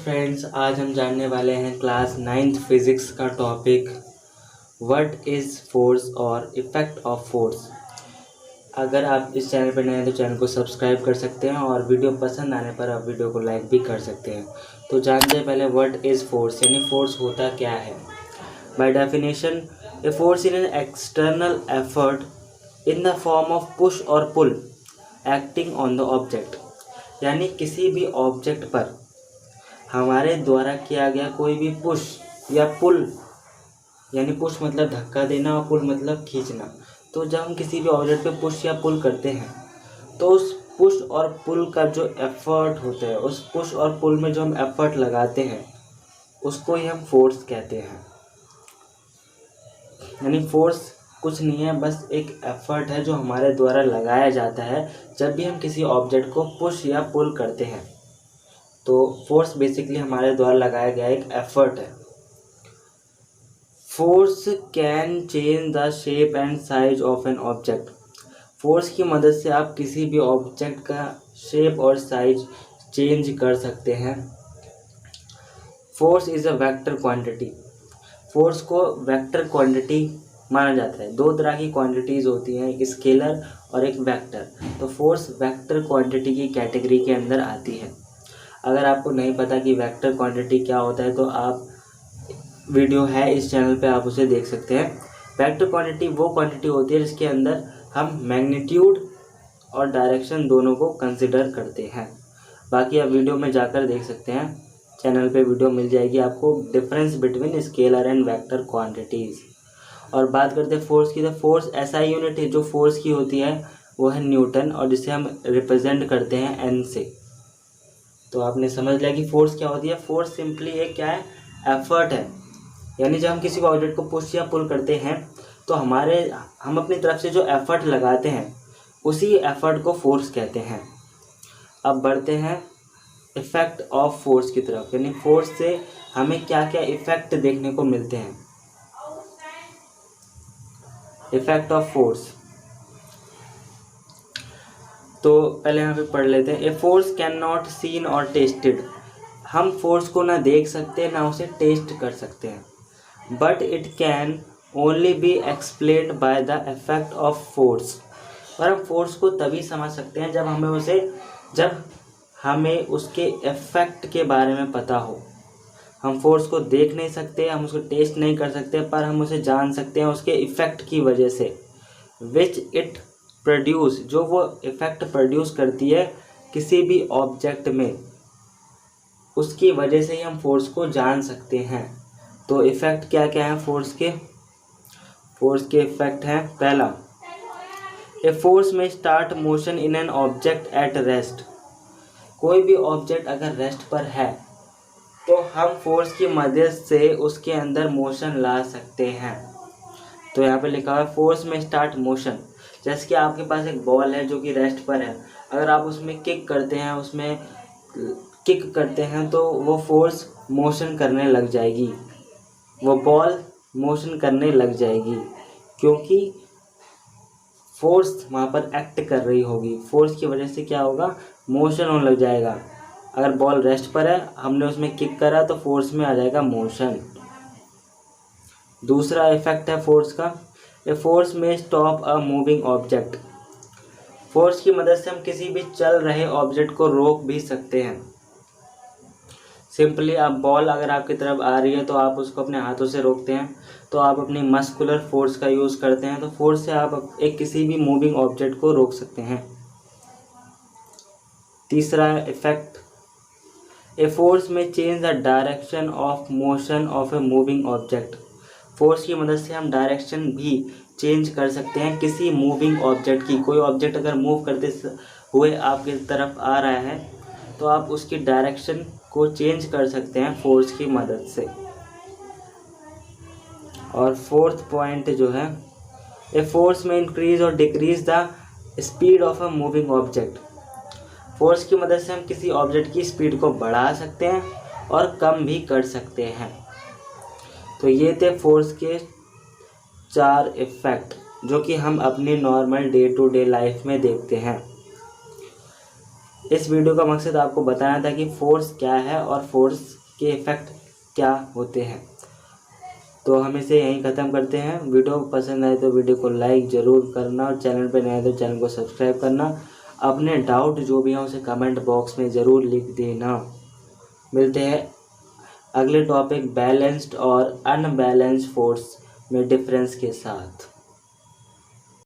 Friends, आज हम जानने वाले हैं क्लास 9th फिज़िक्स का टॉपिक व्हाट इज़ फोर्स और इफ़ेक्ट ऑफ फोर्स। अगर आप इस चैनल पर नए हैं तो चैनल को सब्सक्राइब कर सकते हैं और वीडियो पसंद आने पर आप वीडियो को लाइक भी कर सकते हैं। तो जानते हैं पहले व्हाट इज़ फोर्स, यानी फोर्स होता क्या है। By definition, a force in an external effort in the form of push और पुल एक्टिंग ऑन द ऑब्जेक्ट, यानी किसी भी ऑब्जेक्ट पर हमारे द्वारा किया गया कोई भी पुश या पुल, यानी पुश मतलब धक्का देना और पुल मतलब खींचना। तो जब हम किसी भी ऑब्जेक्ट पे पुश या पुल करते हैं तो उस पुश और पुल का जो एफर्ट होता है, उस पुश और पुल में जो हम एफर्ट लगाते हैं उसको ही हम फोर्स कहते हैं। यानी फोर्स कुछ नहीं है, बस एक एफर्ट है जो हमारे द्वारा लगाया जाता है जब भी हम किसी ऑब्जेक्ट को पुश या पुल करते हैं। तो फोर्स बेसिकली हमारे द्वारा लगाया गया एक एफर्ट है। Force can change the shape and size of an object. Force की मदद से आप किसी भी ऑब्जेक्ट का शेप और साइज चेंज कर सकते हैं। Force is a vector quantity. Force को वेक्टर क्वांटिटी माना जाता है। दो तरह की क्वांटिटीज़ होती हैं, एक स्केलर और एक वेक्टर। तो फोर्स वेक्टर क्वांटिटी की कैटेगरी के अंदर आती है। अगर आपको नहीं पता कि वेक्टर क्वांटिटी क्या होता है तो आप वीडियो है इस चैनल पे, आप उसे देख सकते हैं। वेक्टर क्वांटिटी वो क्वांटिटी होती है जिसके अंदर हम मैग्नीट्यूड और डायरेक्शन दोनों को कंसिडर करते हैं। बाकी आप वीडियो में जाकर देख सकते हैं, चैनल पे वीडियो मिल जाएगी आपको, difference between scalar and vector quantities. और बात करते हैं फोर्स की, तो फोर्स ऐसा यूनिट है जो फोर्स की होती है वो है न्यूटन, और जिसे हम रिप्रेजेंट करते हैं एन से। तो आपने समझ लिया कि फोर्स क्या होती है। फोर्स सिंपली एक क्या है, एफर्ट है। यानी जब हम किसी ऑब्जेक्ट को पुश या पुल करते हैं तो हम अपनी तरफ से जो एफर्ट लगाते हैं उसी एफर्ट को फोर्स कहते हैं। अब बढ़ते हैं इफ़ेक्ट ऑफ फोर्स की तरफ, यानी फोर्स से हमें क्या क्या इफ़ेक्ट देखने को मिलते हैं। इफ़ेक्ट ऑफ फोर्स तो पहले यहाँ पे पढ़ लेते हैं। A force can not seen और टेस्टेड। हम फोर्स को ना देख सकते ना उसे टेस्ट कर सकते हैं। But it can only be explained by the effect of force. और हम फोर्स को तभी समझ सकते हैं जब हमें उसके इफेक्ट के बारे में पता हो। हम फोर्स को देख नहीं सकते, हम उसको टेस्ट नहीं कर सकते, पर हम उसे जान सकते हैं उसके इफेक्ट की वजह से। विच इट प्रोड्यूस, जो वो इफ़ेक्ट प्रोड्यूस करती है किसी भी ऑब्जेक्ट में, उसकी वजह से ही हम फोर्स को जान सकते हैं। तो इफ़ेक्ट क्या क्या हैं फोर्स के इफ़ेक्ट हैं। पहला, ए फोर्स में start motion in an object at rest. कोई भी ऑब्जेक्ट अगर रेस्ट पर है तो हम फोर्स की मदद से उसके अंदर मोशन ला सकते हैं। तो यहाँ पे लिखा हुआ है फोर्स में स्टार्ट मोशन। जैसे कि आपके पास एक बॉल है जो कि रेस्ट पर है, अगर आप उसमें किक करते हैं तो वो फोर्स मोशन करने लग जाएगी, वो बॉल मोशन करने लग जाएगी, क्योंकि फोर्स वहाँ पर एक्ट कर रही होगी। फोर्स की वजह से क्या होगा, मोशन होने लग जाएगा। अगर बॉल रेस्ट पर है, हमने उसमें किक करा तो फोर्स में आ जाएगा मोशन। दूसरा इफेक्ट है फोर्स का, ए फोर्स में stop a moving object. Force की मदद से हम किसी भी चल रहे ऑब्जेक्ट को रोक भी सकते हैं। सिंपली आप बॉल अगर आपकी तरफ आ रही है तो आप उसको अपने हाथों से रोकते हैं, तो आप अपनी मस्कुलर फोर्स का यूज़ करते हैं। तो फोर्स से आप एक किसी भी मूविंग ऑब्जेक्ट को रोक सकते हैं। तीसरा इफेक्ट, ए फोर्स में change the direction of motion of a moving object. Force की मदद से हम डायरेक्शन भी चेंज कर सकते हैं किसी मूविंग ऑब्जेक्ट की। कोई ऑब्जेक्ट अगर मूव करते हुए आपकी तरफ आ रहा है तो आप उसकी डायरेक्शन को चेंज कर सकते हैं फोर्स की मदद से। और फोर्थ पॉइंट जो है, ए फोर्स में इंक्रीज और decrease the speed of a moving object. Force की मदद से हम किसी ऑब्जेक्ट की स्पीड को बढ़ा सकते हैं और कम भी कर सकते हैं। तो ये थे फोर्स के 4 इफ़ेक्ट जो कि हम अपनी normal day to day life में देखते हैं। इस वीडियो का मकसद आपको बताना था कि फोर्स क्या है और फोर्स के इफ़ेक्ट क्या होते हैं। तो हम इसे यहीं ख़त्म करते हैं। वीडियो पसंद आए तो वीडियो को लाइक ज़रूर करना और चैनल पर नए तो चैनल को सब्सक्राइब करना। अपने डाउट जो भी हैं उसे कमेंट बॉक्स में ज़रूर लिख देना। मिलते हैं अगले टॉपिक बैलेंस्ड और अनबैलेंस्ड फोर्स में डिफरेंस के साथ।